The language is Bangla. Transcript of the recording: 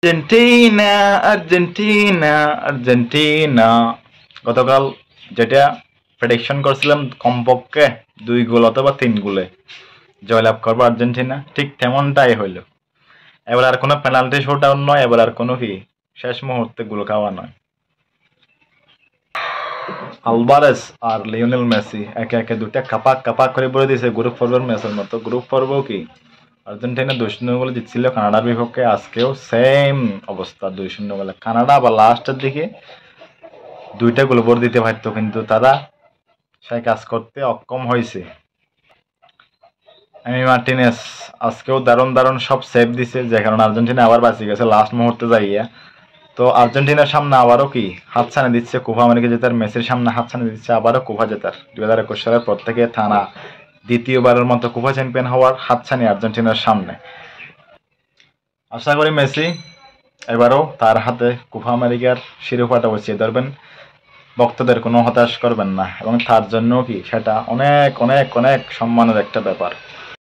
আর্জেন্টিনা আর্জেন্টিনা আর্জেন্টিনা গতকাল যেটা প্রেডিকশন করছিলাম কমপক্ষে 2 গোল অথবা 3 গোলে জয়লাভ করবো আর্জেন্টিনা, ঠিক তেমনটাই হইলো। এবার আর কোনো পেনাল্টি শুট আউট নয়, এবার আর কোনো কি শেষ মুহূর্তে গোল খাওয়া নয়। আলভারেজ আর লিওনেল মেসি একে একে দুটা কাপাক কাপাক করে বলে দিয়েছে গ্রুপ পর্বের ম্যাচের মতো। গ্রুপ পর্ব কি আর্জেন্টিনা 2-0 গোলে জিতছিল কানাডার বিপক্ষে, আজকেও সেম অবস্থা 2-0 গোলে। কানাডা আবার লাস্টের দিকে 2টা গোল ভোর দিতে পারত, কিন্তু তারা সেই কাজ করতে অক্ষম হয়েছে। এমি মার্টিনেস আজকেও দারুণ দারুণ সব সেভ দিছে, যে কারণে আর্জেন্টিনা আবার বাঁচি গেছে লাস্ট মুহূর্তে যাইয়া। তো আর্জেন্টিনার সামনে আবারও কি হাতছানি দিচ্ছে কোপা আমেরিকা জেতার, মেসির সামনে হাতছানি দিচ্ছে আবারও কোপা জেতার। 2021 সালের পর থেকে টানা দ্বিতীয়বারের মতো কোপা চ্যাম্পিয়ন হওয়ার হাতছানি আর্জেন্টিনার সামনে। আশা করি মেসি এবারও তার হাতে কোপা আমেরিকার শিরোপাটা বসিয়ে ধরবেন, ভক্তদের কোনো হতাশ করবেন না, এবং তার জন্য কি সেটা অনেক অনেক অনেক সম্মানের একটা ব্যাপার।